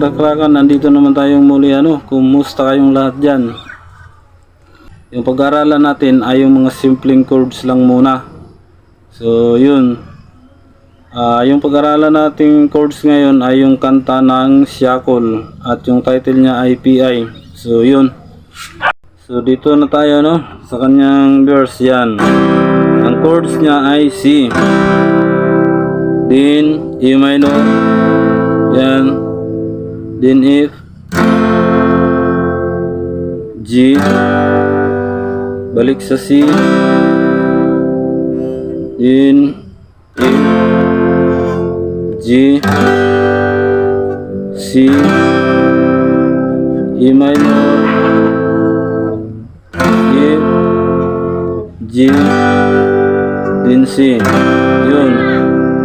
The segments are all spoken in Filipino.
kakrakan, nandito naman tayong muli. Kumusta kayong lahat dyan? Yung pag-aaralan natin ay yung mga simpleng chords lang muna. So yun, yung pag-aaralan nating chords ngayon ay yung kanta ng Shackle at yung title niya ay PI. So yun, so dito na tayo sa kanyang verse. Yan, ang chords niya ay C, then E minor, yan, then F, G, balik sa C, then F, G, C, E minor, F, G, then C. Yun.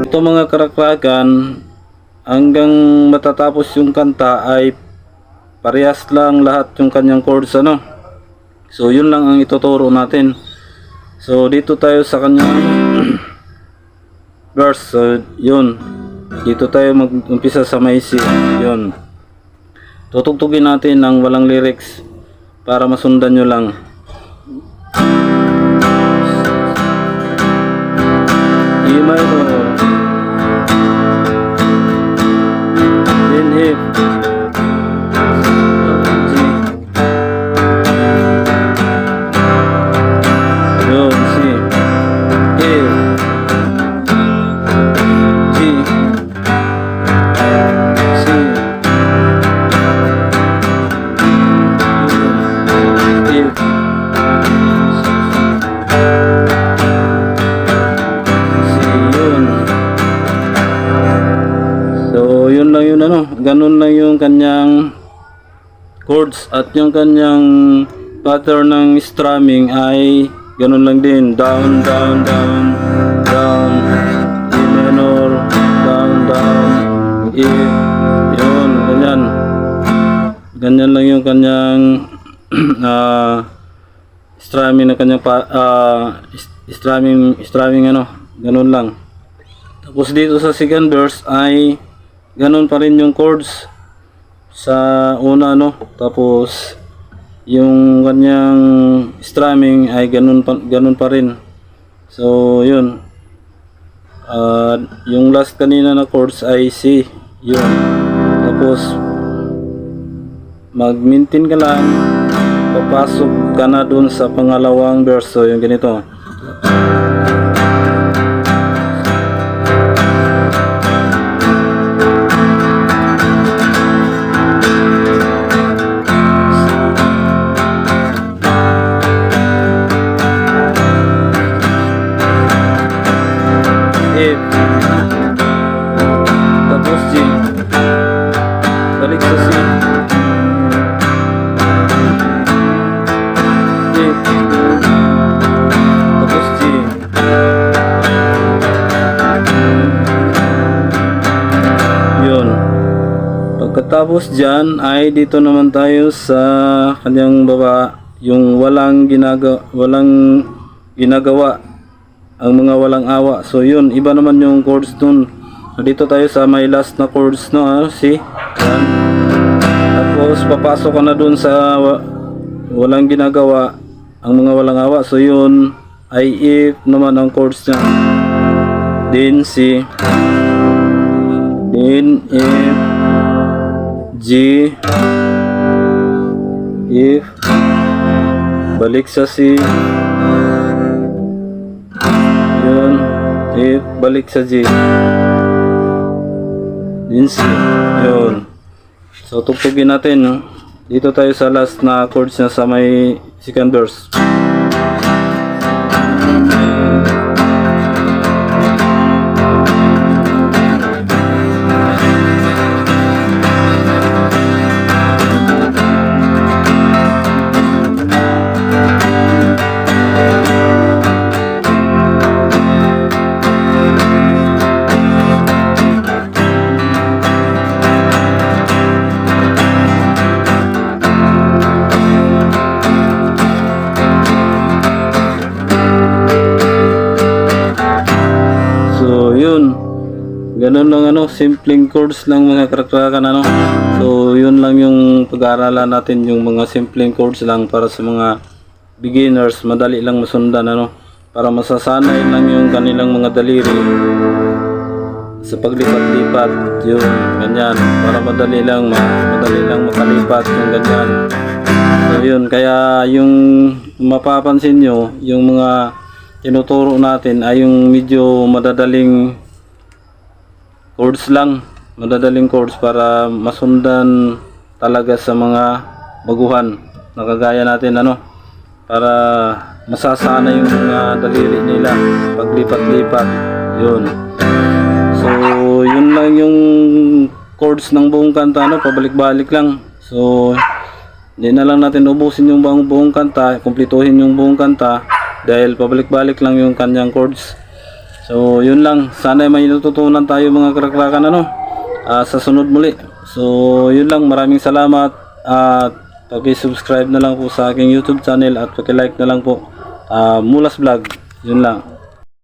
Ito mga karakrakan, hanggang matatapos yung kanta ay parehas lang lahat yung kanyang chords. So yun lang ang ituturo natin. So dito tayo sa kanyang verse. So yun, dito tayo mag-umpisa sa may C. Yun, tutugtugin natin ng walang lyrics para masundan nyo lang. E minor, then F, G, yun, C, F, G, C, F, ganun lang yung kanyang chords, at yung kanyang pattern ng strumming ay ganun lang din. Down, down, down, down, E minor, down, down, E, yun, ganyan. Ganyan lang yung kanyang strumming na kanyang strumming ganun lang. Tapos dito sa second verse ay ganun pa rin yung chords sa una, tapos yung kanyang strumming ay ganun pa rin. So yun, yung last kanina na chords ay C, yun. Tapos mag-maintain ka lang, papasok ka na dun sa pangalawang verse. So yung ganito, F, tapos G, balik sa C, F, tapos G, yun. Pagkatapos dyan ay dito naman tayo sa kanyang baba, yung walang ginagawa, ang mga walang awa. So yun, iba naman yung chords dun. So dito tayo sa may last na chords, C. Yan. Tapos papasok ka na dun sa walang ginagawa, ang mga walang awa. So yun ay F naman ang chords niya. Then C, then F, G, F, balik sa C, yun, F, balik sa G, then C, yun. So tugtugin natin, dito tayo sa last na chords na sa may second verse. Ganun lang ano, simpleng chords lang mga kakrakan ano. So yun lang yung pag-aaralan natin, yung mga simpleng chords lang para sa mga beginners, madali lang masundan ano, para masasanay lang yung kanilang mga daliri sa paglipat-lipat, yun ganyan, para madali lang makalipat yung ganyan. So yun, kaya yung mapapansin nyo, yung mga tinuturo natin ay yung medyo madadaling chords para masundan talaga sa mga baguhan na kagaya natin ano, para masasana yung mga daliri nila paglipat-lipat, yun. So yun lang yung chords ng buong kanta ano, pabalik-balik lang. So hindi na lang natin ubusin yung buong kanta, kumpletuhin yung buong kanta dahil pabalik-balik lang yung kanyang chords. So yun lang, sana may natutunan tayo mga kakrakan ano, sa sunod muli. So yun lang, maraming salamat at paki-subscribe na lang po sa aking YouTube channel at paki-like na lang po. Mulas Vlog, yun lang.